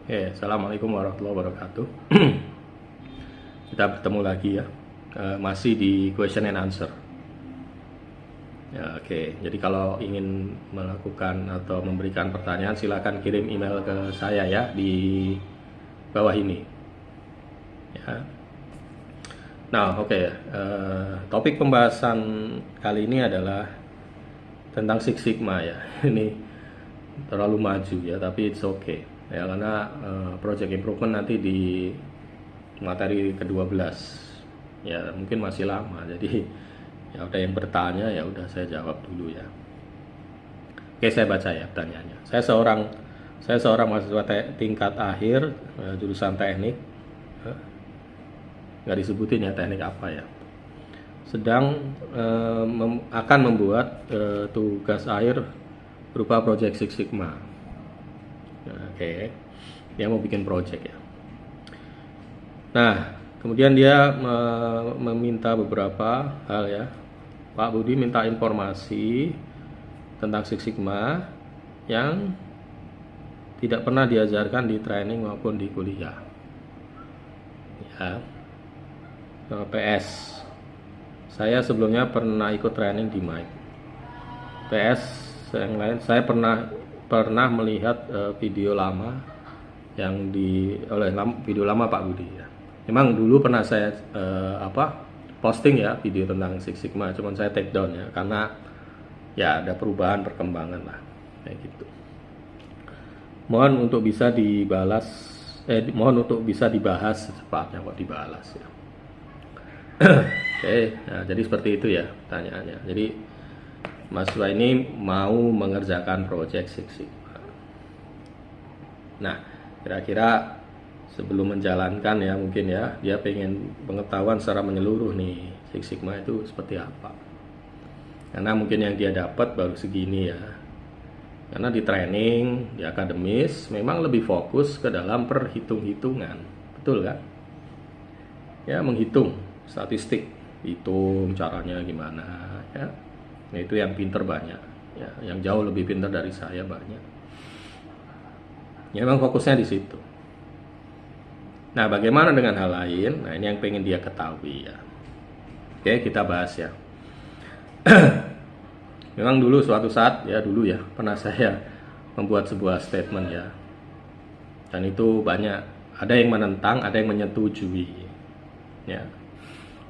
Oke, Assalamualaikum warahmatullahi wabarakatuh. Kita bertemu lagi ya, masih di question and answer. Ya, oke, jadi kalau ingin melakukan atau memberikan pertanyaan, silakan kirim email ke saya ya di bawah ini. Ya. Nah, oke, topik pembahasan kali ini adalah tentang Six Sigma ya. Ini terlalu maju ya, tapi it's okay ya, karena project improvement nanti di materi ke-12 ya, mungkin masih lama, jadi ya udah yang bertanya ya udah saya jawab dulu ya. Oke, saya baca ya pertanyaannya. Saya seorang mahasiswa tingkat akhir, jurusan teknik, nggak disebutin ya teknik apa ya, sedang akan membuat tugas akhir berupa project Six Sigma. Oke, dia mau bikin project ya. Nah, kemudian dia meminta beberapa hal ya. Pak Budi minta informasi tentang Six Sigma yang tidak pernah diajarkan di training maupun di kuliah. Ya. PS. Saya sebelumnya pernah ikut training di MIC. PS yang lain, saya pernah melihat video lama yang video lama Pak Budi ya. Memang dulu pernah saya posting ya video tentang Six Sigma, cuman saya take down ya karena ya ada perubahan perkembangan lah kayak gitu. Mohon untuk bisa dibahas secepatnya kok dibalas ya. Oke, nah, jadi seperti itu ya pertanyaannya. Jadi mahasiswa ini mau mengerjakan project Six Sigma. Nah, kira-kira sebelum menjalankan ya, mungkin ya dia pengen pengetahuan secara menyeluruh nih Six Sigma itu seperti apa. Karena mungkin yang dia dapat baru segini ya. Karena di training, di akademis memang lebih fokus ke dalam perhitung-hitungan. Betul kan? Ya, menghitung statistik, hitung caranya gimana ya. Nah, itu yang pinter banyak ya, yang jauh lebih pinter dari saya banyak ya, memang fokusnya di situ. Nah, bagaimana dengan hal lain? Nah, ini yang pengen dia ketahui ya. Oke, kita bahas ya. Memang dulu suatu saat ya, pernah saya membuat sebuah statement ya, dan itu banyak, ada yang menentang, ada yang menyetujui ya.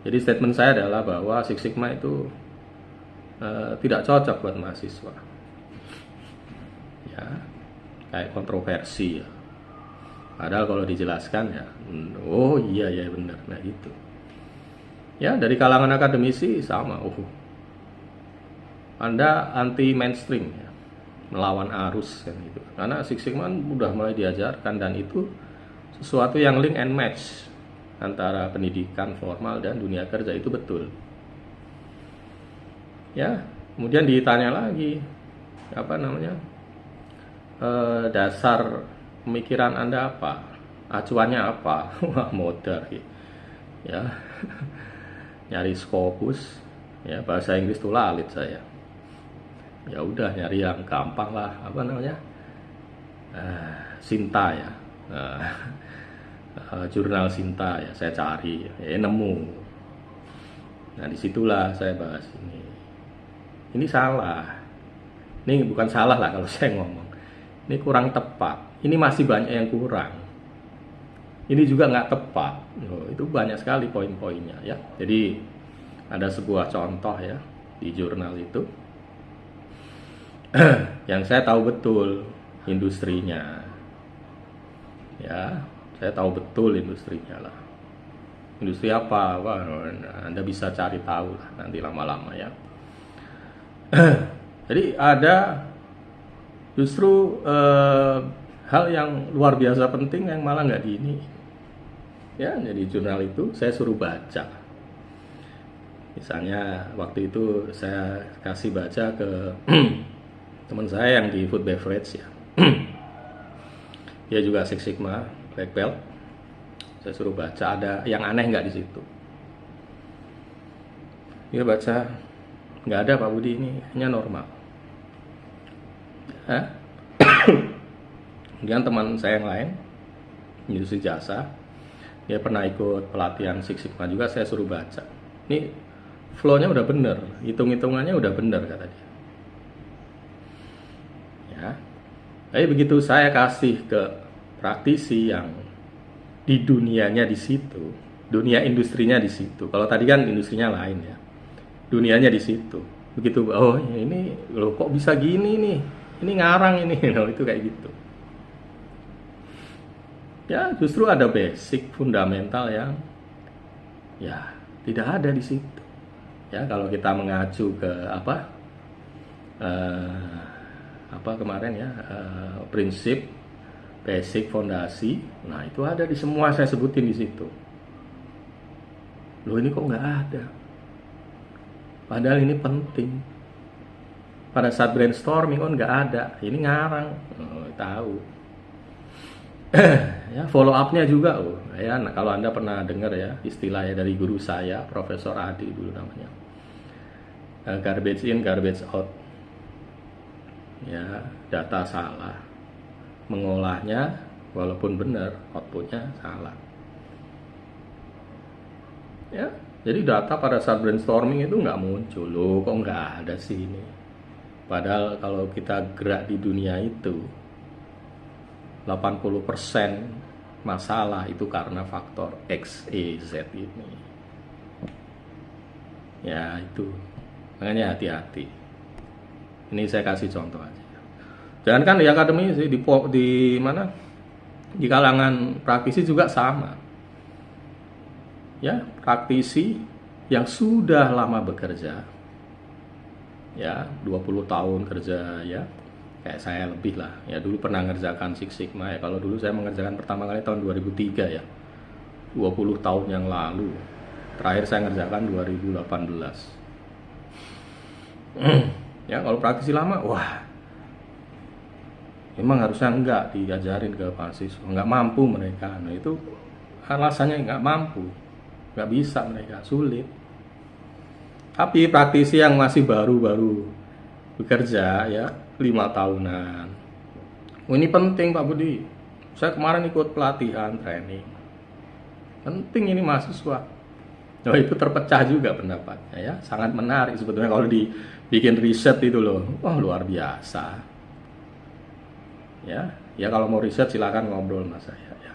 Jadi statement saya adalah bahwa Six Sigma itu tidak cocok buat mahasiswa ya, kayak kontroversi ya. Padahal kalau dijelaskan ya, oh iya benar, nah gitu ya. Dari kalangan akademisi sama, Anda anti mainstream ya, melawan arus kan gitu. Karena Six Sigma udah mulai diajarkan dan itu sesuatu yang link and match antara pendidikan formal dan dunia kerja, itu betul ya. Kemudian ditanya lagi dasar pemikiran Anda apa, acuannya apa? Wah, modar ya. Nyari Scopus ya, bahasa Inggris tuh lalit saya. Ya udah nyari yang gampang lah, Sinta ya, jurnal Sinta ya, saya cari ya, nemu. Nah, disitulah saya bahas ini. Ini salah. Ini bukan salah lah kalau saya ngomong. Ini kurang tepat. Ini masih banyak yang kurang. Ini juga nggak tepat. Itu banyak sekali poin-poinnya ya. Jadi ada sebuah contoh ya di jurnal itu yang saya tahu betul industrinya. Ya, saya tahu betul industrinya lah. Industri apa? Wah, Anda bisa cari tahu lah nanti lama-lama ya. Jadi ada justru hal yang luar biasa penting yang malah nggak di ini ya. Jadi jurnal itu saya suruh baca. Misalnya waktu itu saya kasih baca ke teman saya yang di food beverage ya. Dia juga Six Sigma Black Belt. Saya suruh baca, ada yang aneh nggak di situ. Dia baca, nggak ada Pak Budi, ini hanya normal. Kemudian teman saya yang lain industri jasa. Dia pernah ikut pelatihan Six Sigma juga, saya suruh baca. Ini flow-nya udah bener, hitung-hitungannya udah bener kata dia. Ya. Tapi begitu saya kasih ke praktisi yang di dunianya di situ, dunia industrinya di situ. Kalau tadi kan industrinya lain ya, dunianya di situ. Begitu, oh ini loh kok bisa gini nih, ini ngarang ini, loh itu kayak gitu. Ya justru ada basic fundamental yang ya tidak ada di situ. Ya kalau kita mengacu ke apa kemarin ya, prinsip basic fondasi, nah itu ada di semua saya sebutin di situ. Loh ini kok nggak ada? Padahal ini penting. Pada saat brainstorming kok nggak ada, ini ngarang, oh, tahu. Ya follow up-nya juga, ya. Nah, kalau Anda pernah dengar ya istilahnya dari guru saya, Profesor Adi dulu namanya, garbage in, garbage out. Ya, data salah, mengolahnya walaupun benar, outputnya salah. Ya, jadi data pada saat brainstorming itu nggak muncul, loh kok nggak ada sih ini. Padahal kalau kita gerak di dunia itu, 80% masalah itu karena faktor X, Y, Z ini. Ya itu, makanya hati-hati. Ini saya kasih contoh aja. Jangan kan di akademi sih, di mana? Di kalangan praktisi juga sama. Ya, praktisi yang sudah lama bekerja, ya 20 tahun kerja ya, kayak saya lebih lah ya, dulu pernah ngerjakan Six Sigma ya. Kalau dulu saya mengerjakan pertama kali tahun 2003 ya, 20 tahun yang lalu. Terakhir saya ngerjakan 2018. Ya kalau praktisi lama, wah memang harusnya enggak diajarin ke mahasiswa, enggak mampu mereka. Nah itu alasannya enggak mampu, enggak bisa mereka, sulit. Tapi praktisi yang masih baru-baru bekerja ya, 5 tahunan. Oh, ini penting Pak Budi. Saya kemarin ikut pelatihan training. Penting ini mahasiswa. Oh, itu terpecah juga pendapatnya ya. Sangat menarik sebetulnya kalau dibikin riset itu loh. Wah, luar biasa. Ya, ya kalau mau riset silakan ngobrol sama saya ya.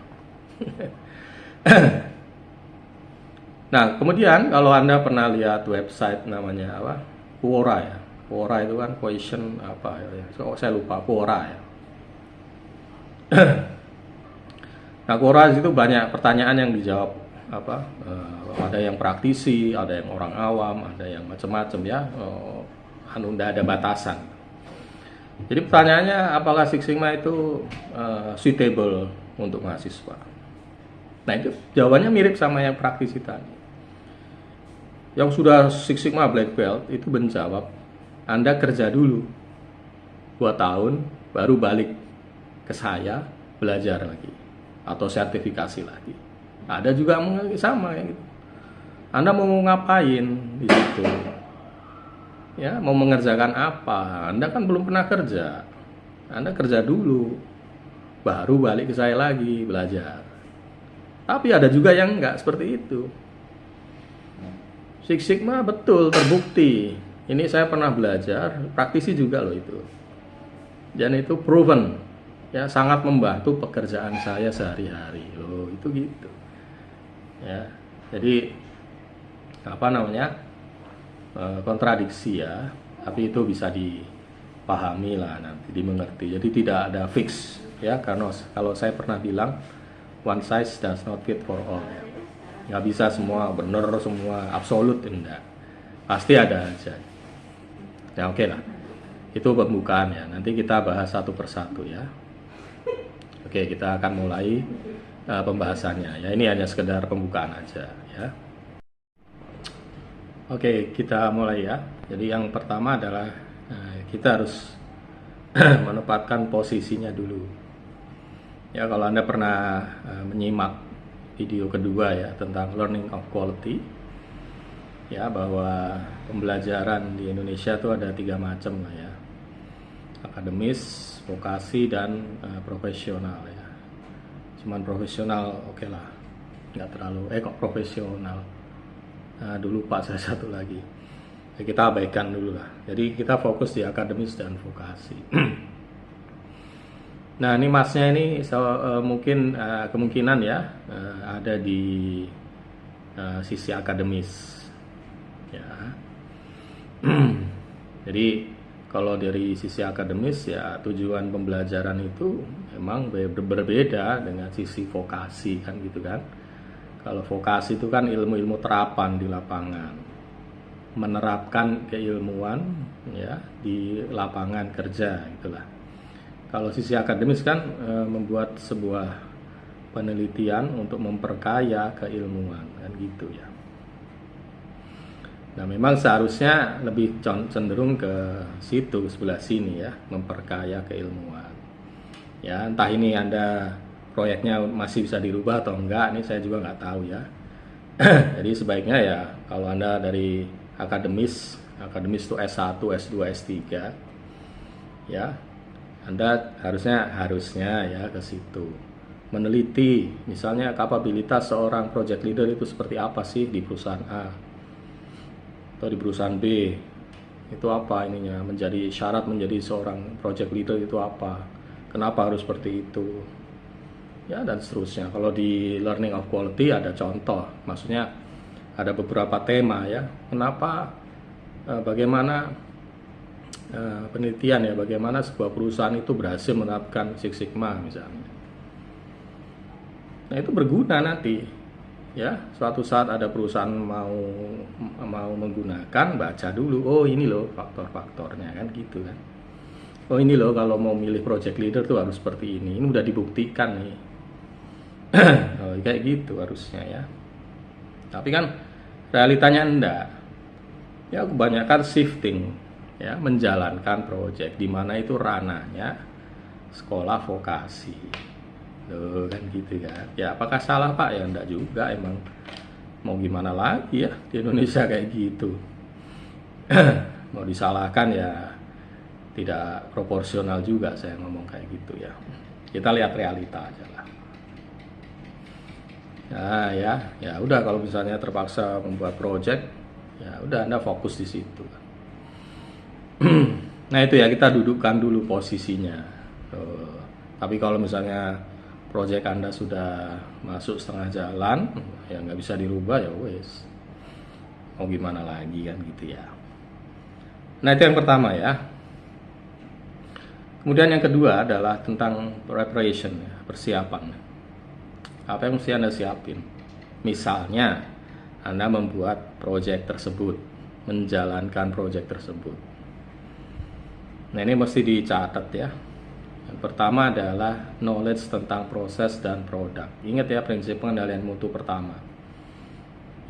Nah, kemudian kalau Anda pernah lihat website namanya apa? Quora ya. Quora itu kan question apa ya? Saya lupa, Quora ya. Nah, Quora itu banyak pertanyaan yang dijawab apa? Ada yang praktisi, ada yang orang awam, ada yang macam-macam ya. Tidak ada batasan. Jadi pertanyaannya, apakah Six Sigma itu suitable untuk mahasiswa? Nah, itu jawabannya mirip sama yang praktisi tadi. Yang sudah Six Sigma Black Belt itu menjawab, Anda kerja dulu 2 tahun, baru balik ke saya belajar lagi atau sertifikasi lagi. Ada juga sama ya gitu. Anda mau ngapain di situ? Ya, mau mengerjakan apa? Anda kan belum pernah kerja. Anda kerja dulu, baru balik ke saya lagi belajar. Tapi ada juga yang enggak seperti itu. Six Sigma betul terbukti. Ini saya pernah belajar, praktisi juga loh itu. Dan itu proven, ya sangat membantu pekerjaan saya sehari-hari. Loh itu gitu. Ya, jadi apa namanya? Kontradiksi ya, tapi itu bisa dipahami lah nanti, dimengerti. Jadi tidak ada fix ya, karena kalau saya pernah bilang one size does not fit for all ya. Nggak bisa semua bener, semua absolut, enggak, pasti ada aja ya. Oke lah, itu pembukaan ya, nanti kita bahas satu persatu ya. Oke, kita akan mulai pembahasannya ya, ini hanya sekedar pembukaan aja ya. Oke, kita mulai ya. Jadi yang pertama adalah kita harus menempatkan posisinya dulu ya. Kalau Anda pernah menyimak video kedua ya tentang learning of quality ya, bahwa pembelajaran di Indonesia itu ada 3 macam lah ya: akademis, vokasi, dan profesional ya. cuman profesional oke lah, nggak terlalu kok profesional. Dulu lupa saya satu lagi. Ya, kita abaikan dulu lah. Jadi kita fokus di akademis dan vokasi. Nah ini masnya ini mungkin kemungkinan ya ada di sisi akademis ya. Jadi kalau dari sisi akademis ya tujuan pembelajaran itu memang berbeda dengan sisi vokasi kan gitu kan. Kalau vokasi itu kan ilmu-ilmu terapan di lapangan, menerapkan keilmuan ya di lapangan kerja itulah. Kalau sisi akademis kan membuat sebuah penelitian untuk memperkaya keilmuan kan gitu ya. Nah memang seharusnya lebih cenderung ke situ, sebelah sini ya, memperkaya keilmuan. Ya entah ini Anda proyeknya masih bisa dirubah atau enggak, ini saya juga nggak tahu ya. Jadi sebaiknya ya kalau Anda dari akademis itu S1, S2, S3 ya, Anda harusnya ya ke situ. Meneliti misalnya kapabilitas seorang project leader itu seperti apa sih di perusahaan A atau di perusahaan B. Itu apa ininya, menjadi syarat menjadi seorang project leader itu apa? Kenapa harus seperti itu? Ya dan seterusnya. Kalau di learning of quality ada contoh, maksudnya ada beberapa tema ya. Kenapa bagaimana penelitian ya, bagaimana sebuah perusahaan itu berhasil menerapkan Six Sigma misalnya. Nah itu berguna nanti ya, suatu saat ada perusahaan mau menggunakan, baca dulu, oh ini loh faktor-faktornya kan gitu kan. Oh ini loh kalau mau milih project leader tuh harus seperti ini udah dibuktikan nih. Oh, kayak gitu harusnya ya. Tapi kan realitanya enggak. Ya kebanyakan shifting ya, menjalankan project di mana itu ranahnya sekolah vokasi. Loh, kan gitu kan. Ya apakah salah Pak? Ya enggak juga, emang mau gimana lagi ya di Indonesia kayak gitu. Mau disalahkan ya tidak proporsional juga saya ngomong kayak gitu ya. Kita lihat realita aja lah. Nah ya udah, kalau misalnya terpaksa membuat project ya udah Anda fokus di situ. Nah itu ya, kita dudukkan dulu posisinya. Tapi kalau misalnya proyek Anda sudah masuk setengah jalan ya nggak bisa dirubah ya wes, mau gimana lagi kan gitu ya. Nah itu yang pertama ya. Kemudian yang kedua adalah tentang preparation ya, persiapan. Apa yang mesti Anda siapin? Misalnya Anda membuat proyek tersebut, menjalankan proyek tersebut. Nah ini mesti dicatat ya. Yang pertama adalah knowledge tentang proses dan produk. Ingat ya prinsip pengendalian mutu pertama.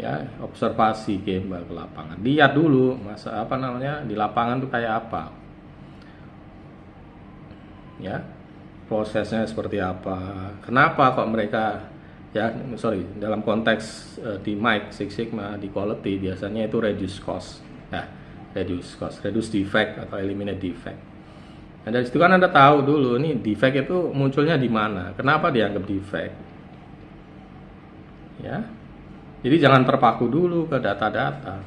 Ya, observasi Gembel ke lapangan. Lihat dulu di lapangan itu kayak apa. Ya. Prosesnya seperti apa. Kenapa kok mereka dalam konteks di MIC, Six Sigma, di quality biasanya itu reduce cost. Nah, reduce defect atau eliminate defect. Nah dari situ kan Anda tahu dulu nih defect itu munculnya di mana, kenapa dianggap defect. Ya, jadi jangan terpaku dulu ke data-data.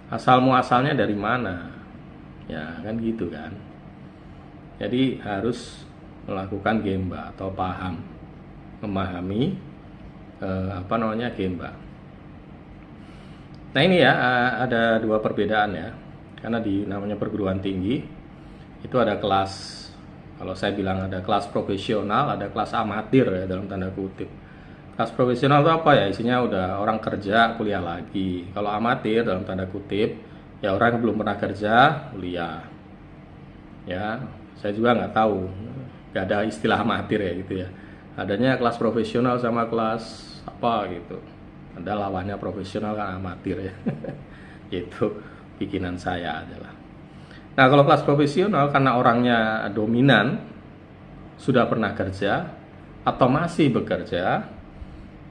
Asal muasalnya dari mana, ya kan gitu kan. Jadi harus melakukan Gemba atau memahami Gemba. Nah ini ya ada dua perbedaan ya, karena di namanya perguruan tinggi itu ada kelas, kalau saya bilang ada kelas profesional, ada kelas amatir ya dalam tanda kutip. Kelas profesional itu apa ya, isinya udah orang kerja kuliah lagi. Kalau amatir dalam tanda kutip ya orang yang belum pernah kerja kuliah. Ya saya juga nggak tahu, nggak ada istilah amatir ya gitu ya. Adanya kelas profesional sama kelas apa gitu. Ada lawannya profesional kan amatir ya. Itu bikinan saya adalah. Nah kalau kelas profesional karena orangnya dominan, sudah pernah kerja atau masih bekerja,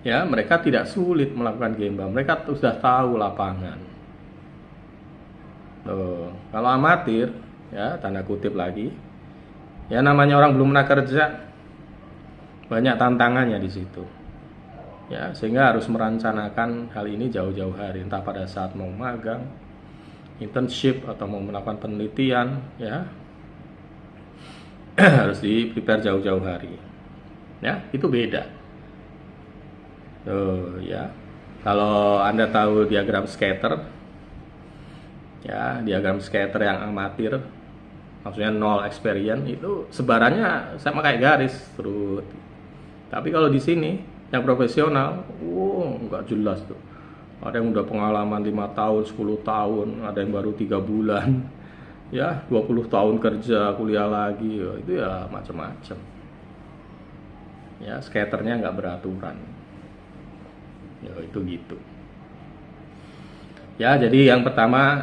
ya mereka tidak sulit melakukan Gemba, mereka sudah tahu lapangan. Kalau amatir, ya tanda kutip lagi, ya namanya orang belum pernah kerja, banyak tantangannya di situ. Ya, sehingga harus merencanakan hal ini jauh-jauh hari, entah pada saat mau magang, internship, atau mau melakukan penelitian, ya. Harus di-prepare jauh-jauh hari. Ya, itu beda. Ya. Kalau Anda tahu diagram scatter, ya, diagram scatter yang amatir, maksudnya nol experience, itu sebarannya sama kayak garis terus. Tapi kalau di sini yang profesional, nggak jelas tuh. Ada yang udah pengalaman 5 tahun, 10 tahun, ada yang baru 3 bulan. Ya, 20 tahun kerja, kuliah lagi, ya, itu ya macam-macam. Ya, scatternya nggak beraturan. Ya, itu gitu. Ya, jadi yang pertama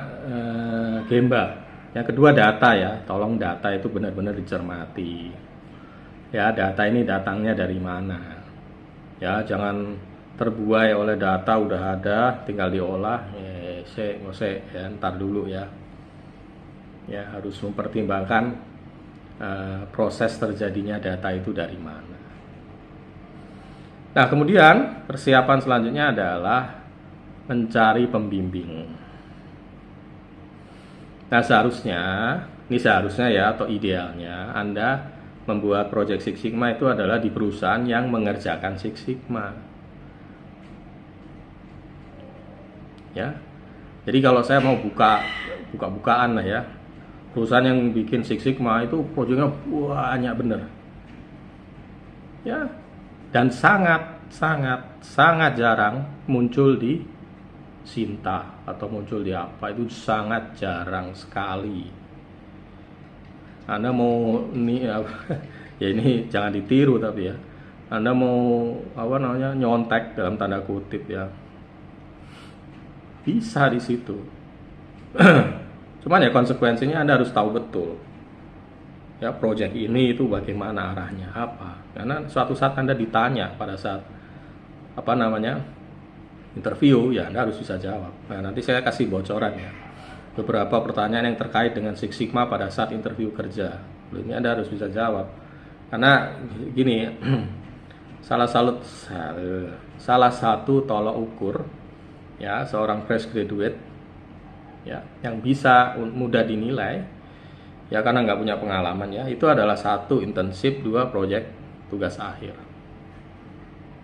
Gemba. Yang kedua data ya. Tolong data itu benar-benar dicermati. Ya, data ini datangnya dari mana? Ya, jangan terbuai oleh data udah ada, tinggal diolah. Ya, ntar dulu ya. Ya, harus mempertimbangkan proses terjadinya data itu dari mana. Nah, kemudian persiapan selanjutnya adalah mencari pembimbing. Nah, ini seharusnya ya, atau idealnya Anda membuat project Six Sigma itu adalah di perusahaan yang mengerjakan Six Sigma. Ya. Jadi kalau saya mau buka-bukaan lah ya, perusahaan yang bikin Six Sigma itu proyeknya banyak bener. Ya. Dan sangat jarang muncul di Sinta atau muncul di apa, itu sangat jarang sekali. Anda mau ya ini jangan ditiru, tapi ya Anda mau nyontek dalam tanda kutip ya, bisa di situ. Cuman ya konsekuensinya Anda harus tahu betul ya, project ini itu bagaimana arahnya apa, karena suatu saat Anda ditanya pada saat interview, ya Anda harus bisa jawab. Nah, nanti saya kasih bocoran ya, beberapa pertanyaan yang terkait dengan Six Sigma pada saat interview kerja. Ini Anda harus bisa jawab, karena gini salah satu tolok ukur ya seorang fresh graduate ya yang bisa mudah dinilai ya, karena nggak punya pengalaman ya, itu adalah 1 internship, 2 project tugas akhir.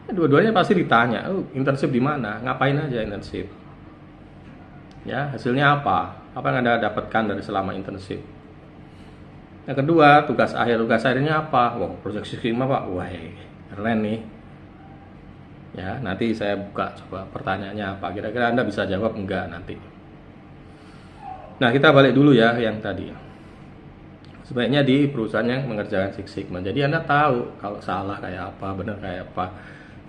Dua-duanya pasti ditanya, internship di mana, ngapain aja internship, ya hasilnya apa yang Anda dapatkan dari selama internship. Yang kedua, tugas akhirnya apa? Project Six Sigma Pak, wah keren nih. Ya, nanti saya buka coba pertanyaannya apa, kira-kira Anda bisa jawab enggak nanti. Nah, kita balik dulu ya yang tadi. Sebaiknya di perusahaan yang mengerjakan Six Sigma. Jadi Anda tahu kalau salah kayak apa, benar kayak apa.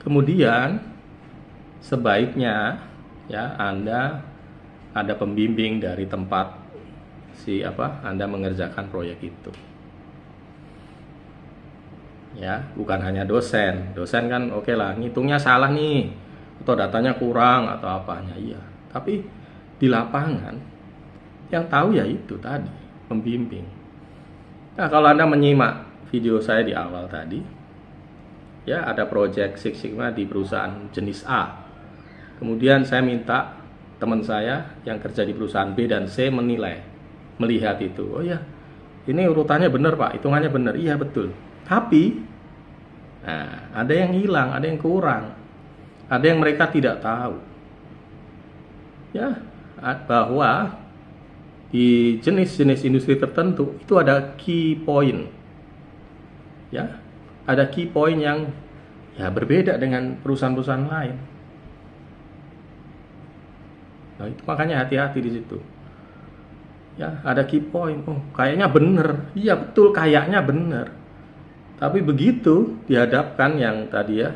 Kemudian sebaiknya ya Anda ada pembimbing dari tempat Anda mengerjakan proyek itu. Ya, bukan hanya dosen. Dosen kan oke lah, ngitungnya salah nih, atau datanya kurang atau apanya, iya. Tapi di lapangan yang tahu ya itu tadi, pembimbing. Nah, kalau Anda menyimak video saya di awal tadi, ya ada project Six Sigma di perusahaan jenis A. Kemudian saya minta teman saya yang kerja di perusahaan B dan C melihat itu. Oh ya, ini urutannya benar Pak, hitungannya benar. Iya betul. Tapi, nah, ada yang hilang, ada yang kurang, ada yang mereka tidak tahu. Ya, bahwa di jenis-jenis industri tertentu itu ada key point. Ya, ada key point yang ya berbeda dengan perusahaan-perusahaan lain. Nah, itu makanya hati-hati di situ. Ya, ada key point. Oh, kayaknya bener. Iya, betul, kayaknya bener. Tapi begitu dihadapkan yang tadi ya,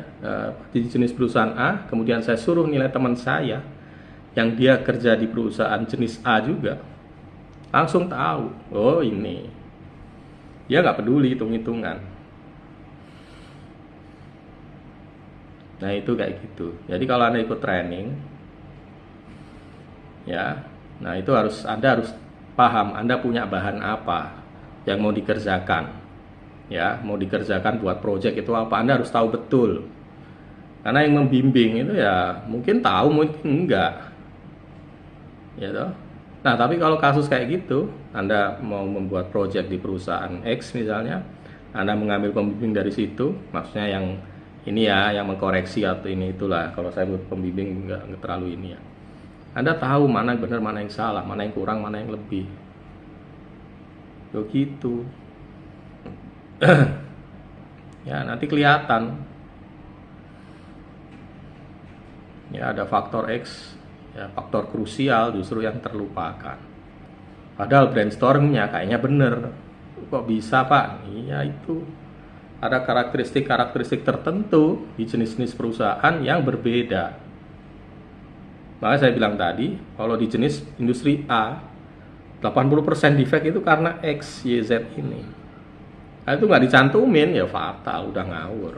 di jenis perusahaan A, kemudian saya suruh nilai teman saya yang dia kerja di perusahaan jenis A juga, langsung tahu, oh ini dia nggak peduli hitung-hitungan. Nah, itu kayak gitu. Jadi kalau Anda ikut training ya, nah itu Anda harus paham Anda punya bahan apa yang mau dikerjakan ya mau dikerjakan buat project itu apa, Anda harus tahu betul. Karena yang membimbing itu ya mungkin tahu, mungkin enggak. Ya toh. Nah, tapi kalau kasus kayak gitu, Anda mau membuat project di perusahaan X misalnya, Anda mengambil pembimbing dari situ, maksudnya yang ini ya, yang mengkoreksi atau ini itulah. Kalau saya buat pembimbing enggak terlalu ini ya. Anda tahu mana yang benar, mana yang salah, mana yang kurang, mana yang lebih. Begitu. Ya, nanti kelihatan. Ya, ada faktor X, ya, faktor krusial justru yang terlupakan. Padahal brainstormingnya kayaknya bener. Kok bisa, Pak? Iya, itu. Ada karakteristik-karakteristik tertentu di jenis-jenis perusahaan yang berbeda. Makanya saya bilang tadi, kalau di jenis industri A, 80% defect itu karena X, Y, Z ini. Nah, itu nggak dicantumin, ya fatal, udah ngawur.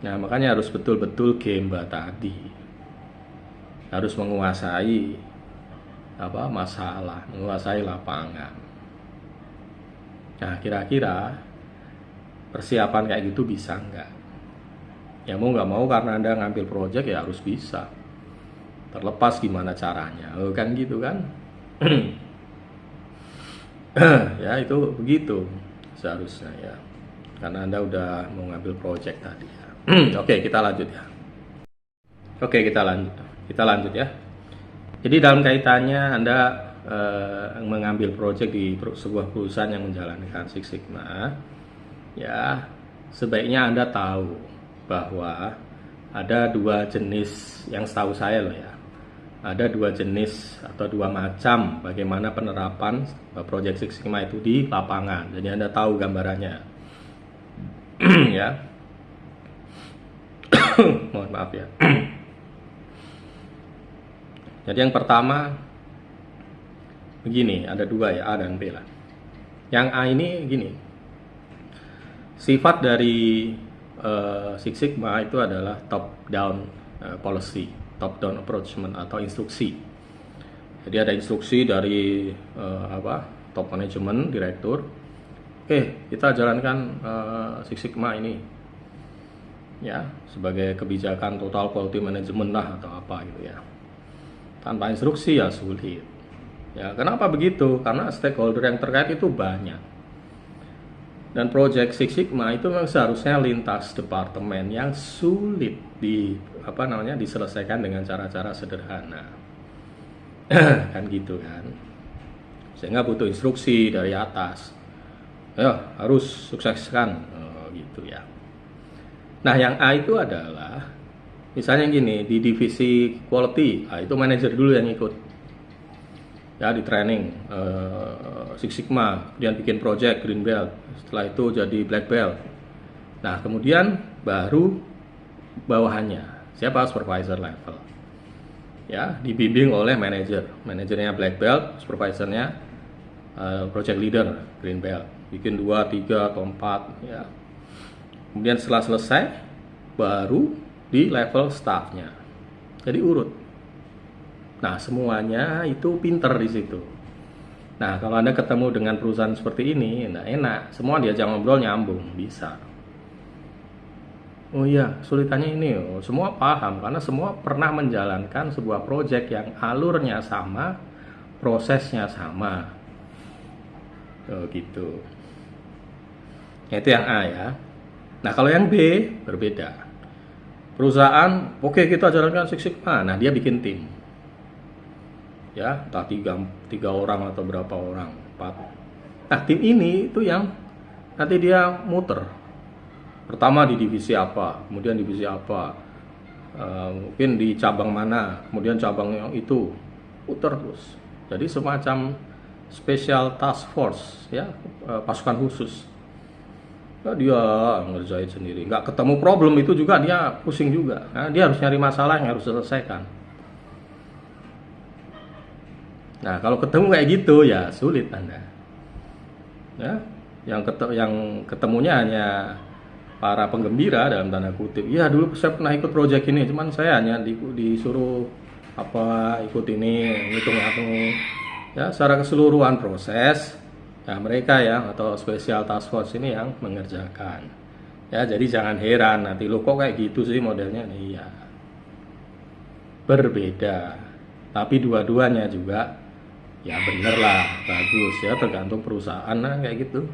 Nah, makanya harus betul-betul Gemba tadi. Harus menguasai masalah, menguasai lapangan. Nah, kira-kira persiapan kayak gitu bisa nggak? Ya mau nggak mau karena Anda ngambil project ya harus bisa. Terlepas gimana caranya, kan gitu kan? Ya itu begitu seharusnya ya. Karena Anda udah mau ngambil project tadi ya. Oke, kita lanjut ya. Oke, kita lanjut ya. Jadi dalam kaitannya Anda mengambil project di sebuah perusahaan yang menjalankan Six Sigma, ya sebaiknya Anda tahu bahwa ada dua jenis, yang setahu saya loh ya, ada dua jenis atau dua macam bagaimana penerapan Project Six Sigma itu di lapangan. Jadi Anda tahu gambarannya. Ya. Mohon maaf ya. Jadi yang pertama begini, ada dua ya, A dan B lah. Yang A ini gini, sifat dari Six Sigma itu adalah top down policy, top down approachment atau instruksi. Jadi ada instruksi dari top management, direktur. Kita jalankan Six Sigma ini, ya sebagai kebijakan total quality management lah atau apa gitu ya. Tanpa instruksi ya sulit. Ya kenapa begitu? Karena stakeholder yang terkait itu banyak. Dan Project Six Sigma itu memang seharusnya lintas departemen yang sulit diselesaikan dengan cara-cara sederhana. Kan gitu kan. Sehingga butuh instruksi dari atas. Harus sukseskan gitu ya. Nah, yang A itu adalah misalnya gini, di divisi quality, itu manajer dulu yang ikut. Ya, di training Six Sigma, kemudian bikin project Green Belt, setelah itu jadi Black Belt. Nah, kemudian baru bawahannya, siapa? Supervisor level. Ya, dibimbing oleh manajernya Black Belt, supervisornya project leader Green Belt, bikin 2, 3, atau 4 ya. Kemudian setelah selesai, baru di level staffnya. Jadi urut. Nah, semuanya itu pinter di situ. Nah, kalau Anda ketemu dengan perusahaan seperti ini, enak. Semua diajak ngobrol nyambung, bisa. Oh iya, sulitannya ini. Semua paham, karena semua pernah menjalankan sebuah proyek yang alurnya sama, prosesnya sama. Gitu. Itu yang A ya. Nah, kalau yang B, berbeda. Perusahaan, kita jalankan Six Sigma. Nah, dia bikin tim. Ya, entah 3 orang atau berapa orang, 4. Nah, tim ini itu yang nanti dia muter. Pertama di divisi apa, kemudian divisi apa, mungkin di cabang mana, kemudian cabang yang itu, muter terus. Jadi semacam special task force, ya, pasukan khusus. Nah, dia ngerjain sendiri, nggak ketemu problem itu juga dia pusing juga. Nah, dia harus nyari masalah yang harus diselesaikan. Nah, kalau ketemu kayak gitu ya sulit Anda. Ya, yang ketemunya hanya para penggembira dalam tanda kutip. Ya, dulu saya pernah ikut proyek ini, cuman saya hanya disuruh ikut ini, hitung. Ya, secara keseluruhan proses Nah, mereka ya atau special task force ini yang mengerjakan. Ya, jadi jangan heran nanti lo kok kayak gitu sih modelnya. Iya. Berbeda. Tapi dua-duanya juga ya bener lah, bagus ya, tergantung perusahaan lah kayak gitu.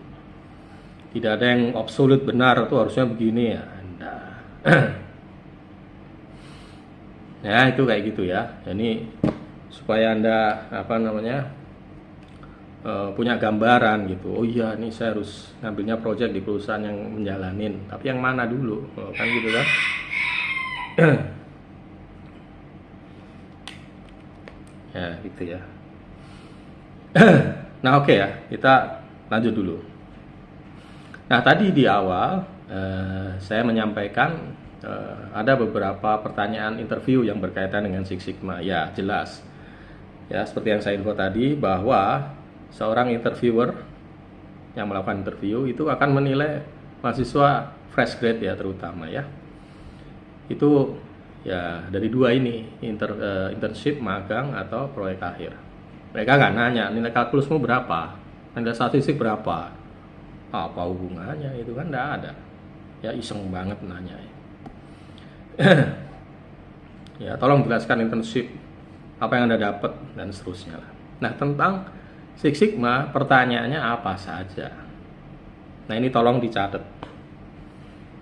Tidak ada yang absolut benar tuh harusnya begini ya. Enggak. Ya, itu kayak gitu ya. Ini supaya Anda apa namanya? Punya gambaran gitu. Oh iya, nih saya harus ngambilnya project di perusahaan yang menjalanin. Tapi yang mana dulu? Kan gitu kan? Ya, gitu ya. Nah, oke ya. Kita lanjut dulu. Nah, tadi di awal saya menyampaikan ada beberapa pertanyaan interview yang berkaitan dengan Six Sigma. Ya, jelas. Ya, seperti yang saya info tadi bahwa seorang interviewer yang melakukan interview itu akan menilai mahasiswa fresh grade ya terutama ya. Itu ya dari dua ini, internship, magang atau proyek akhir. Mereka nggak nanya nilai kalkulusmu berapa, nilai statistik berapa, apa hubungannya, itu kan nggak ada. Ya iseng banget nanya ya. Ya tolong jelaskan internship, apa yang Anda dapat dan seterusnya lah. Nah, tentang Six Sigma pertanyaannya apa saja. Nah, ini tolong dicatat.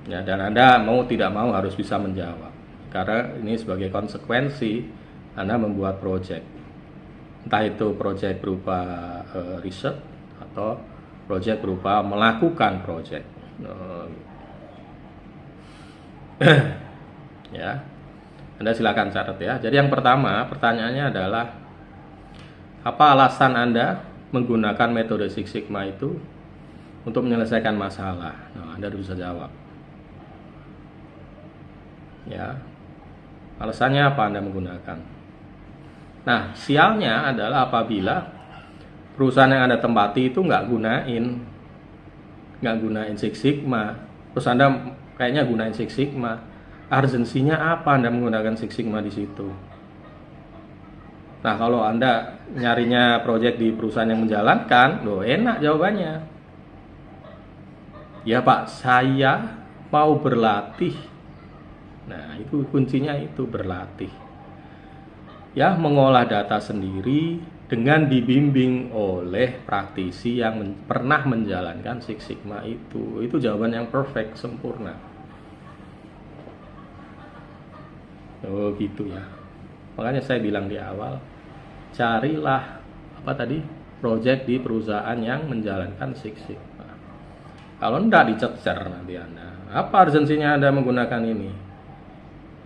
Ya, dan Anda mau tidak mau harus bisa menjawab. Karena ini sebagai konsekuensi Anda membuat project. Entah itu project berupa riset atau project berupa melakukan project. Ya. Anda silakan catat ya. Jadi yang pertama, pertanyaannya adalah apa alasan Anda menggunakan metode Six Sigma itu untuk menyelesaikan masalah? Nah, Anda harus bisa jawab. Ya. Alasannya apa Anda menggunakan? Nah, sialnya adalah apabila perusahaan yang Anda tempati itu nggak gunain Six Sigma. Terus Anda kayaknya gunain Six Sigma. Urgensinya apa Anda menggunakan Six Sigma di situ? Nah, kalau Anda nyarinya project di perusahaan yang menjalankan, loh enak jawabannya. Ya Pak, saya mau berlatih. Nah, itu kuncinya itu berlatih. Ya, mengolah data sendiri dengan dibimbing oleh praktisi yang pernah menjalankan Six Sigma itu. Itu jawaban yang perfect, sempurna. Oh gitu ya. Makanya saya bilang di awal, carilah apa tadi project di perusahaan yang menjalankan Six Sigma. Kalau enggak dicecer nanti Anda. Apa urgensinya Anda menggunakan ini?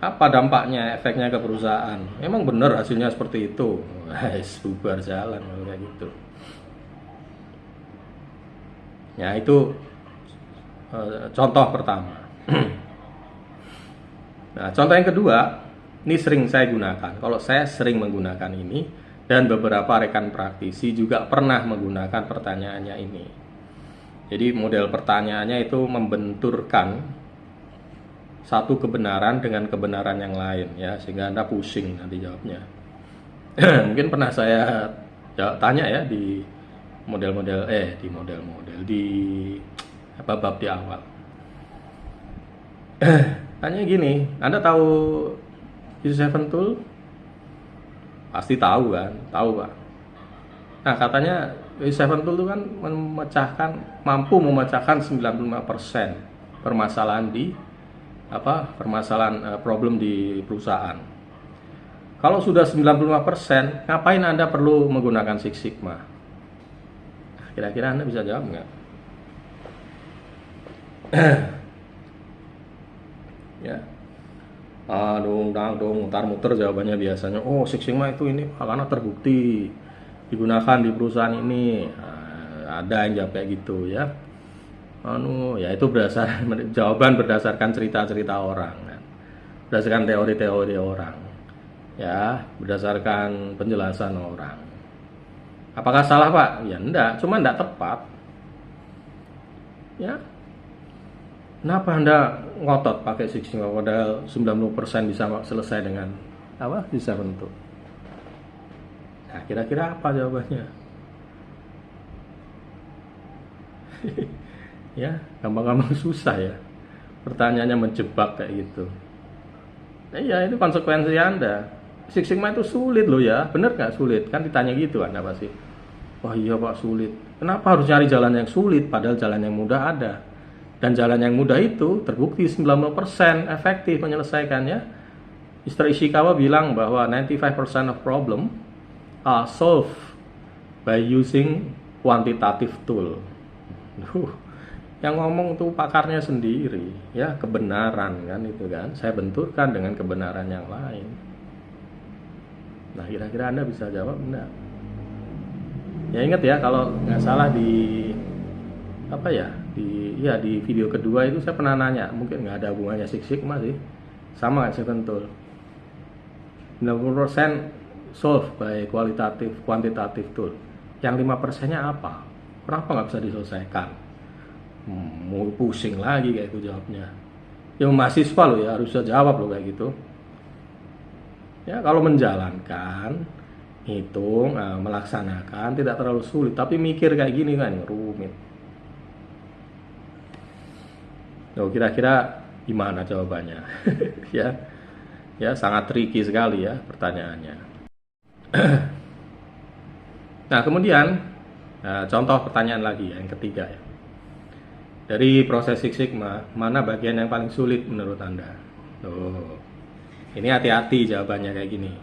Apa dampaknya, efeknya ke perusahaan? Memang benar hasilnya seperti itu. Bubar jalan kalau kayak gitu. Ya itu contoh pertama. Nah, contoh yang kedua, ini sering saya gunakan. Kalau saya sering menggunakan ini dan beberapa rekan praktisi juga pernah menggunakan pertanyaannya ini. Jadi model pertanyaannya itu membenturkan satu kebenaran dengan kebenaran yang lain ya, sehingga Anda pusing nanti jawabnya. Mungkin pernah saya tanya ya di model-model di apa bab di awal. Tanya gini, Anda tahu U7 tool? Pasti tahu kan? Tahu Pak. Nah, katanya U7 tool itu kan mampu memecahkan 95% permasalahan problem di perusahaan. Kalau sudah 95%, ngapain Anda perlu menggunakan Six Sigma? Kira-kira Anda bisa jawab nggak? Ya. Mutar-muter jawabannya biasanya. Oh, Six Sigma itu ini karena terbukti digunakan di perusahaan ini. Ada yang jawab kayak gitu ya. Ya itu jawaban berdasarkan cerita-cerita orang kan. Berdasarkan teori-teori orang. Ya, berdasarkan penjelasan orang. Apakah salah, Pak? Ya enggak, cuma enggak tepat. Ya. Kenapa Anda ngotot pakai Six Sigma padahal 90% bisa selesai dengan bisa bentuk? Nah, kira-kira apa jawabannya? Ya, gampang-gampang susah ya. Pertanyaannya menjebak kayak gitu. Nah, iya, itu konsekuensi Anda. Six Sigma itu sulit loh ya, bener nggak sulit? Kan ditanya gitu Anda pasti. Wah iya Pak, sulit. Kenapa harus cari jalan yang sulit padahal jalan yang mudah ada? Dan jalan yang mudah itu terbukti 90% efektif menyelesaikannya. Mr. Ishikawa bilang bahwa 95% of problem are solved by using quantitative tool. Yang ngomong tuh pakarnya sendiri, ya kebenaran kan itu kan. Saya benturkan dengan kebenaran yang lain. Nah kira-kira Anda bisa jawab enggak? Ya ingat ya, kalau nggak salah di apa ya, di video kedua itu saya pernah nanya, mungkin nggak ada hubungannya Six Sigma sih, sama saya tentu 90% solve by quantitative tool. Yang 5%-nya apa? Kenapa nggak bisa diselesaikan? Mau pusing lagi kayak itu jawabnya. Yang mahasiswa loh ya, harus bisa jawab loh kayak gitu. Ya kalau menjalankan, hitung, melaksanakan tidak terlalu sulit, tapi mikir kayak gini kan rumit. Oh, kira-kira gimana jawabannya? Ya, ya sangat tricky sekali ya pertanyaannya. Nah kemudian contoh pertanyaan lagi yang ketiga ya. Dari proses Six Sigma, mana bagian yang paling sulit menurut Anda? Oh, ini hati-hati jawabannya kayak gini.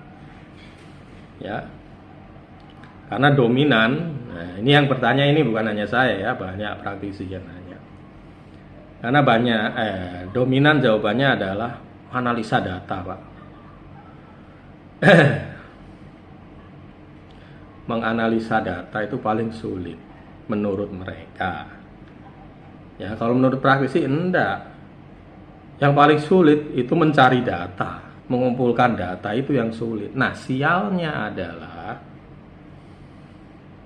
Ya, karena dominan, nah ini yang bertanya ini bukan hanya saya ya, banyak praktisi yang nanya. Karena banyak, dominan jawabannya adalah analisa data Pak. Menganalisa data itu paling sulit menurut mereka. Ya kalau menurut praktisi enggak. Yang paling sulit itu mencari data, mengumpulkan data itu yang sulit. Nah sialnya adalah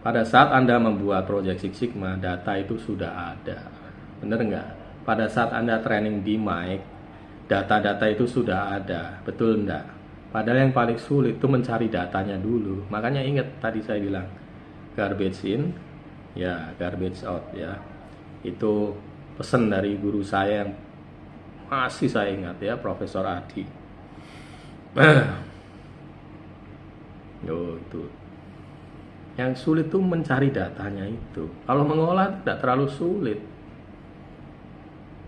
pada saat Anda membuat project Six Sigma, data itu sudah ada. Bener nggak? Pada saat Anda training di mic, data-data itu sudah ada. Betul nggak? Padahal yang paling sulit itu mencari datanya dulu. Makanya ingat tadi saya bilang, garbage in, ya garbage out ya. Itu pesan dari guru saya yang masih saya ingat ya, Profesor Adi. Itu. Yang sulit tuh mencari datanya itu. Kalau mengolah tidak terlalu sulit.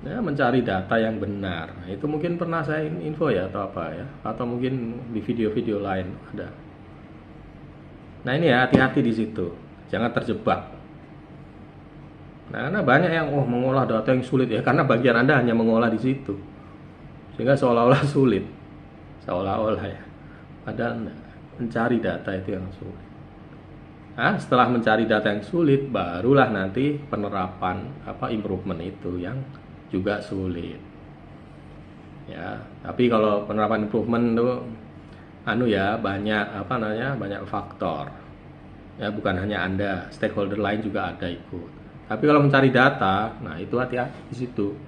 Ya, mencari data yang benar. Nah, itu mungkin pernah saya info ya atau apa ya, atau mungkin di video-video lain ada. Nah ini ya hati-hati di situ, jangan terjebak. Nah karena banyak yang mengolah data yang sulit ya, karena bagian Anda hanya mengolah di situ, sehingga seolah-olah sulit, seolah-olah ya. Padahal mencari data itu yang sulit. Nah, setelah mencari data yang sulit, barulah nanti penerapan improvement itu yang juga sulit. Ya, tapi kalau penerapan improvement itu banyak banyak faktor. Ya, bukan hanya Anda, stakeholder lain juga ada ikut. Tapi kalau mencari data, nah itu hati-hati di situ.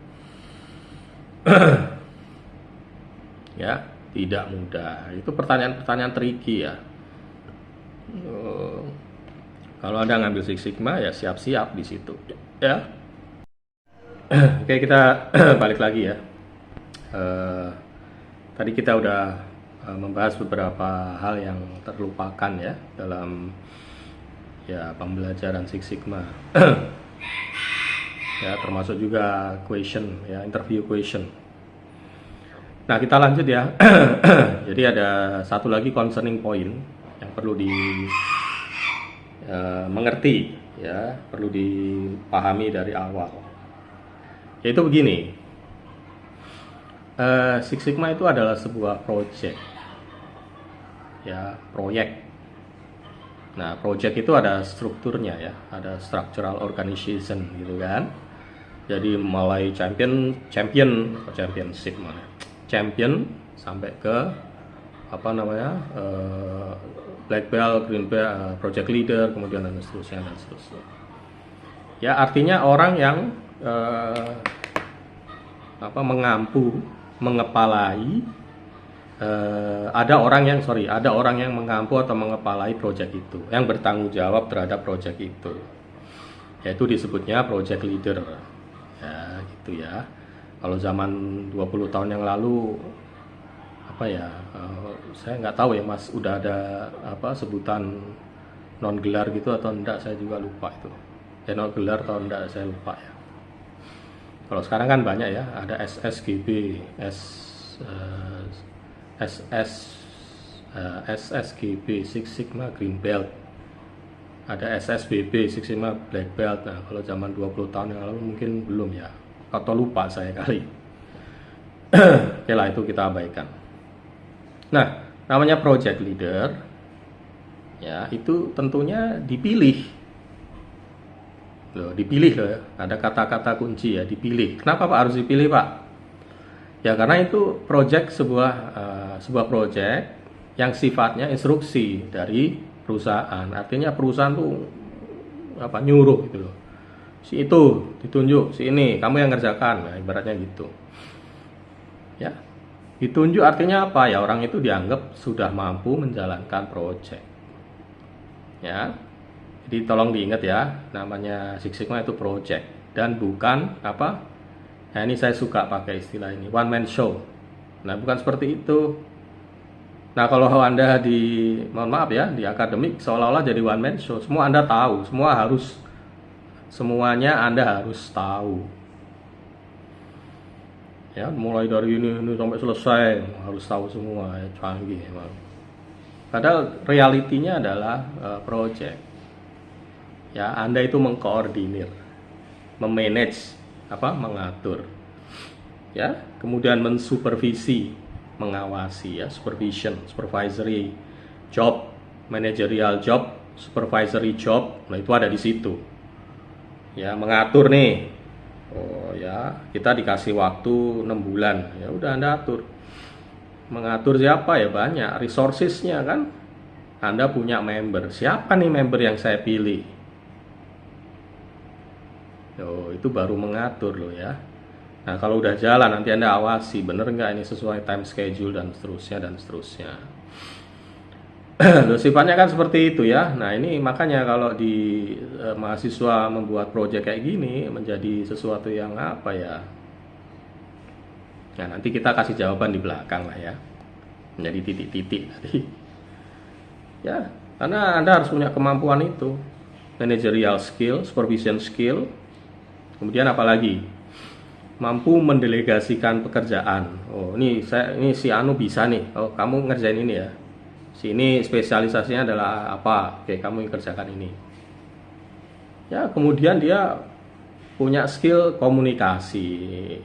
Ya, tidak mudah. Itu pertanyaan-pertanyaan tricky ya. Kalau Anda ngambil Six Sigma ya siap-siap di situ. Ya. Oke, kita balik lagi ya. Tadi kita udah membahas beberapa hal yang terlupakan ya dalam pembelajaran Six Sigma. Ya, termasuk juga question ya, interview question. Nah, kita lanjut ya. Jadi ada satu lagi concerning point yang perlu mengerti ya, perlu dipahami dari awal. Yaitu begini, Six Sigma itu adalah sebuah project, ya proyek. Nah project itu ada strukturnya ya, ada structural organization gitu kan. Jadi mulai championship mana, champion sampai ke black belt, green belt, project leader, kemudian dan seterusnya. Ya artinya orang yang mengepalai, ada orang yang mengampu atau mengepalai proyek itu, yang bertanggung jawab terhadap proyek itu. yaitu disebutnya project leader. Ya, gitu ya. Kalau zaman 20 tahun yang lalu apa ya? Saya nggak tahu ya Mas, udah ada apa sebutan non gelar gitu atau enggak, saya juga lupa itu. Non gelar atau enggak saya lupa ya. Kalau sekarang kan banyak ya, ada SSGB, SSGB Six Sigma Green Belt, ada SSBB Six Sigma Black Belt. Nah, kalau zaman 20 tahun yang lalu mungkin belum ya, atau lupa saya kali. Oke lah, itu kita abaikan. Nah, namanya project leader ya, itu tentunya dipilih loh, dipilih loh ya. Ada kata-kata kunci ya, dipilih. Kenapa Pak harus dipilih Pak? Ya karena itu sebuah project yang sifatnya instruksi dari perusahaan. Artinya perusahaan tuh apa, nyuruh gitu loh. Si itu ditunjuk, si ini kamu yang ngerjakan. Nah, ibaratnya gitu. Ya. Ditunjuk artinya apa? Ya orang itu dianggap sudah mampu menjalankan project. Ya. Jadi tolong diingat ya, namanya Six Sigma itu project dan bukan apa? Nah, ini saya suka pakai istilah ini, one man show. Nah, bukan seperti itu. Nah, kalau Anda mohon maaf ya, di akademik seolah-olah jadi one man show. Semua Anda tahu, semuanya Anda harus tahu. Ya, mulai dari ini sampai selesai harus tahu semua, ya, canggih emang. Padahal realitinya adalah project. Ya, Anda itu mengkoordinir, memanage, mengatur. Ya, kemudian mensupervisi, mengawasi ya, supervisory job, managerial job, supervisory job. Nah, itu ada di situ. Ya, mengatur nih. Oh ya, kita dikasih waktu 6 bulan. Ya udah Anda atur. Mengatur siapa ya, banyak resourcesnya kan. Anda punya member. Siapa nih member yang saya pilih? Oh, itu baru mengatur loh ya. Nah, kalau udah jalan nanti Anda awasi bener nggak ini sesuai time schedule dan seterusnya. Loh, sifatnya kan seperti itu ya. Nah, ini makanya kalau di mahasiswa membuat proyek kayak gini menjadi sesuatu yang apa ya. Nah, nanti kita kasih jawaban di belakang lah ya. Menjadi titik-titik tadi. Ya, karena Anda harus punya kemampuan itu. Managerial skill, supervision skill. Kemudian apalagi? Mampu mendelegasikan pekerjaan. Oh, ini si Anu bisa nih. Oh, kamu ngerjain ini ya. Si ini spesialisasinya adalah apa? Oke, kamu kerjakan ini. Ya, kemudian dia punya skill komunikasi.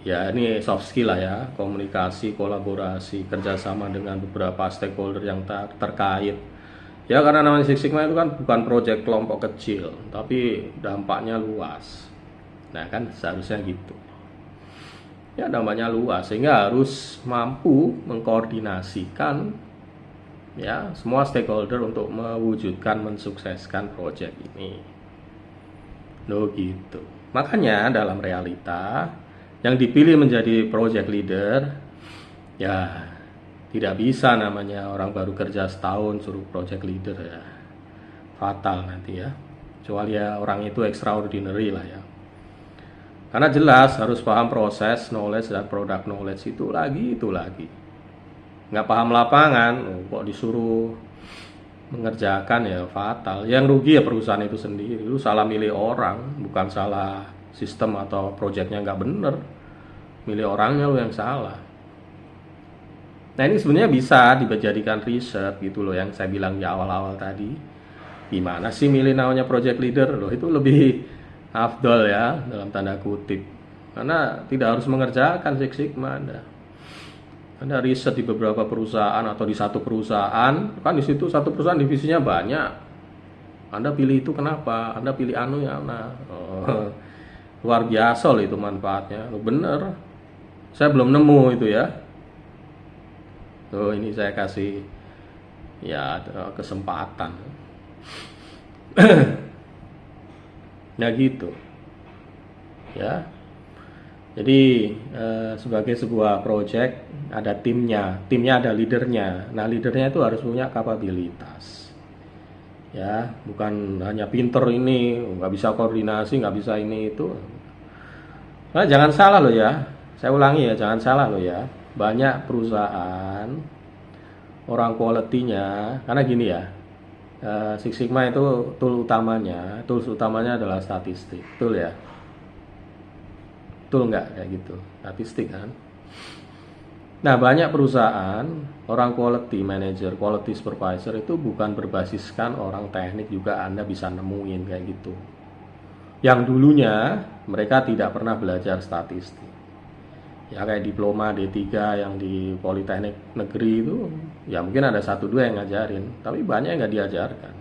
Ya, ini soft skill lah ya. Komunikasi, kolaborasi, kerjasama dengan beberapa stakeholder yang terkait. Ya, karena namanya Six Sigma itu kan bukan proyek kelompok kecil, tapi dampaknya luas. Nah, kan seharusnya gitu. Ya, dampaknya luas sehingga harus mampu mengkoordinasikan ya semua stakeholder untuk mewujudkan, mensukseskan proyek ini. Loh gitu. Makanya dalam realita yang dipilih menjadi project leader ya tidak bisa namanya orang baru kerja setahun suruh project leader ya. Fatal nanti ya. Kecuali ya orang itu extraordinary lah ya. Karena jelas harus paham proses, knowledge, dan product knowledge itu lagi. Nggak paham lapangan, kok disuruh mengerjakan ya fatal. Yang rugi ya perusahaan itu sendiri. Lu salah milih orang, bukan salah sistem atau proyeknya nggak bener. Milih orangnya lu yang salah. Nah, ini sebenarnya bisa dijadikan riset gitu loh, yang saya bilang di awal-awal tadi. Gimana sih milih namanya project leader? Loh, itu lebih afdol ya dalam tanda kutip, karena tidak harus mengerjakan Six Sigma. Anda riset di beberapa perusahaan atau di satu perusahaan, kan di situ satu perusahaan divisinya banyak. Anda pilih itu kenapa? Anda pilih anu ya, nah, luar biasa loh itu manfaatnya. Loh, bener, saya belum nemu itu ya. Tuh, ini saya kasih ya kesempatan. Nah gitu ya. Jadi sebagai sebuah project ada timnya ada leadernya. Nah, leadernya itu harus punya kapabilitas Ya, bukan hanya pinter ini, nggak bisa koordinasi, nggak bisa ini itu. Nah, jangan salah loh ya, saya ulangi ya, jangan salah loh ya. Banyak perusahaan orang quality-nya, karena gini ya, Six Sigma itu tools utamanya adalah statistik, betul ya? Betul nggak kayak gitu? Statistik kan? Nah, banyak perusahaan orang quality manager, quality supervisor itu bukan berbasiskan orang teknik juga Anda bisa nemuin kayak gitu. Yang dulunya mereka tidak pernah belajar statistik. Ya kayak diploma D3 yang di Politeknik Negeri itu, ya mungkin ada 1-2 yang ngajarin, tapi banyak yang nggak diajarkan.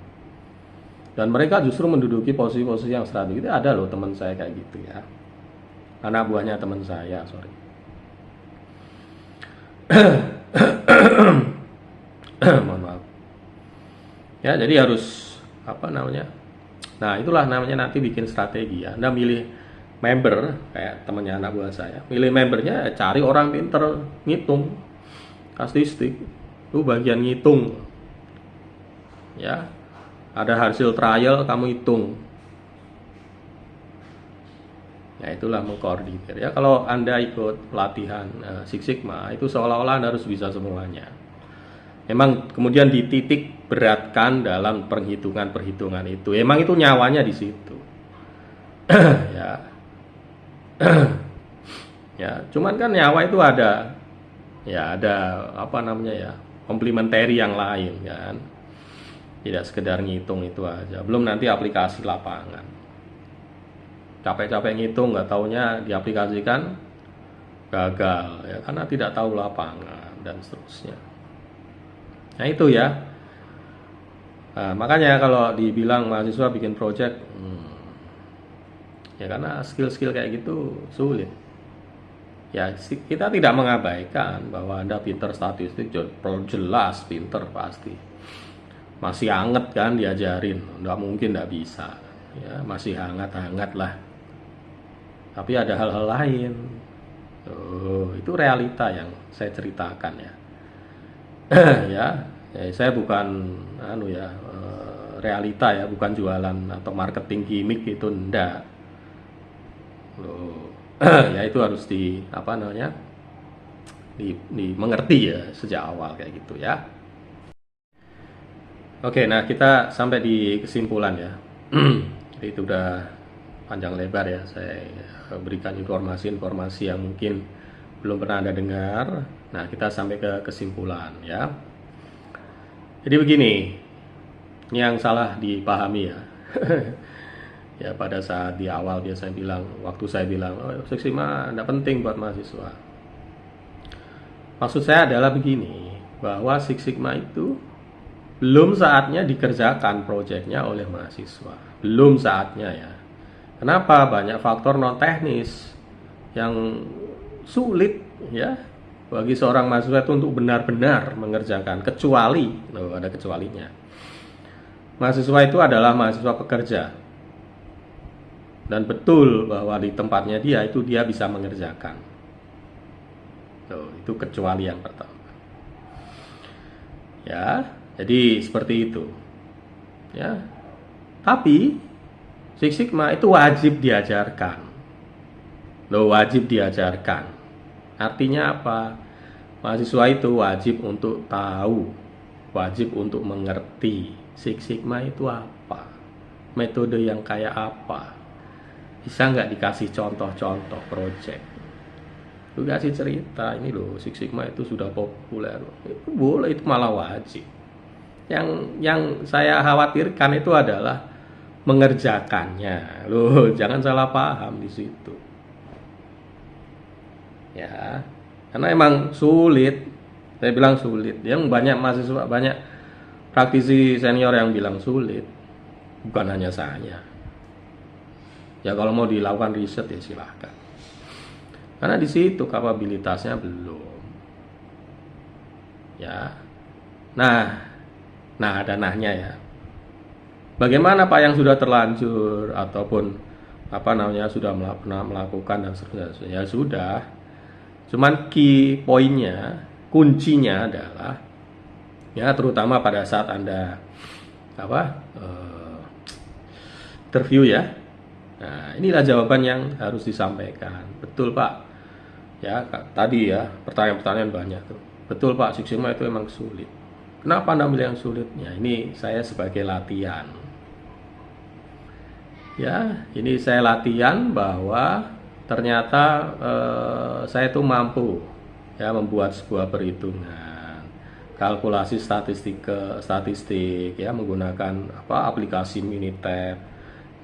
Dan mereka justru menduduki posisi-posisi yang strategis. Ada loh teman saya kayak gitu ya. Anak buahnya teman saya, sorry. Mohon maaf. Ya, jadi harus apa namanya? Nah, itulah namanya nanti bikin strategi ya. Anda milih member kayak temannya anak buah saya. Milih membernya cari orang pinter ngitung statistik. Itu bagian ngitung. Ya. Ada hasil trial kamu hitung. Ya, itulah mengkoordinir ya. Kalau Anda ikut pelatihan Six Sigma itu seolah-olah Anda harus bisa semuanya. Memang kemudian dititik beratkan dalam perhitungan-perhitungan itu. Emang itu nyawanya di situ. Ya. Ya, cuman kan nyawa itu ada apa namanya ya, komplementari yang lain kan. Tidak sekedar ngitung itu aja. Belum nanti aplikasi lapangan. Capek-capek ngitung nggak taunya diaplikasikan gagal ya karena tidak tahu lapangan dan seterusnya. Nah itu ya. Nah, makanya kalau dibilang mahasiswa bikin project, ya karena skill-skill kayak gitu sulit. Ya kita tidak mengabaikan bahwa Anda pinter statistik, jelas pinter pasti. Masih hangat kan diajarin, nggak mungkin nggak bisa. Ya masih hangat-hangat lah. Tapi ada hal-hal lain. Itu realita yang saya ceritakan ya. Ya, saya bukan realita ya, bukan jualan atau marketing gimmick itu enggak. Ya itu harus dimengerti ya sejak awal kayak gitu ya. Oke, nah kita sampai di kesimpulan ya. Jadi itu udah panjang lebar ya saya berikan informasi-informasi yang mungkin belum pernah Anda dengar. Nah, kita sampai ke kesimpulan ya. Jadi begini, ini yang salah dipahami ya. Ya pada saat di awal waktu saya bilang, Six Sigma tidak penting buat mahasiswa. Maksud saya adalah begini, bahwa Six Sigma itu belum saatnya dikerjakan proyeknya oleh mahasiswa. Belum saatnya ya. Kenapa? Banyak faktor non teknis yang sulit ya bagi seorang mahasiswa itu untuk benar-benar mengerjakan, kecuali ada kecualinya. Mahasiswa itu adalah mahasiswa pekerja. Dan betul bahwa di tempatnya dia bisa mengerjakan. Itu kecuali yang pertama. Ya, jadi seperti itu. Ya. Tapi Six Sigma itu wajib diajarkan. Wajib diajarkan. Artinya apa? Mahasiswa itu wajib untuk tahu, wajib untuk mengerti Six Sigma itu apa, metode yang kayak apa. Bisa nggak dikasih contoh-contoh project? Lu kasih cerita, ini loh Six Sigma itu sudah populer. Itu boleh, itu malah wajib. Yang saya khawatirkan itu adalah mengerjakannya. Loh, jangan salah paham di situ. Ya, karena emang sulit. Saya bilang sulit. Yang banyak mahasiswa, banyak praktisi senior yang bilang sulit. Bukan hanya saya. Ya kalau mau dilakukan riset ya silahkan. Karena di situ kapabilitasnya belum. Ya. Nah ada nahnya ya. Bagaimana Pak yang sudah terlanjur ataupun sudah pernah melakukan dan seterusnya? Ya sudah. Cuman key poinnya, kuncinya adalah ya terutama pada saat Anda interview ya. Nah, inilah jawaban yang harus disampaikan. Betul Pak. Ya, tadi ya pertanyaan-pertanyaan banyak tuh. Betul Pak, Six Sigma itu emang sulit. Kenapa Anda ambil yang sulit? Ya, ini saya sebagai latihan. Ya, ini saya latihan bahwa ternyata saya tuh mampu ya membuat sebuah perhitungan, kalkulasi statistik ya menggunakan aplikasi Minitab.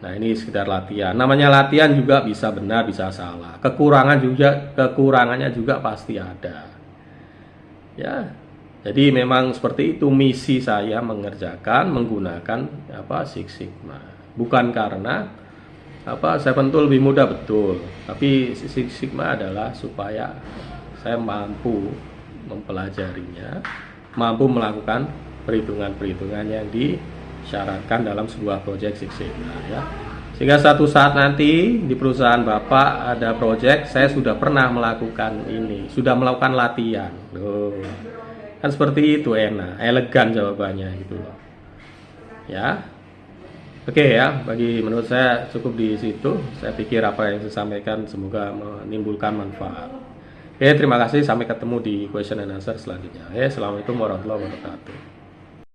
Nah, ini sekedar latihan. Namanya latihan juga bisa benar, bisa salah. Kekurangannya juga pasti ada. Ya. Jadi memang seperti itu misi saya mengerjakan menggunakan Six Sigma. Bukan karena Seven Tool lebih mudah, betul. Tapi Six Sigma adalah supaya saya mampu mempelajarinya, mampu melakukan perhitungan-perhitungan yang disyaratkan dalam sebuah proyek Six Sigma ya. Sehingga suatu saat nanti di perusahaan Bapak ada proyek, saya sudah pernah melakukan ini, sudah melakukan latihan. Loh, kan seperti itu, enak, elegan jawabannya gitu loh. Ya. Oke ya, menurut saya cukup di situ. Saya pikir apa yang saya sampaikan semoga menimbulkan manfaat. Oke, terima kasih. Sampai ketemu di question and answer selanjutnya. Assalamualaikum warahmatullahi wabarakatuh.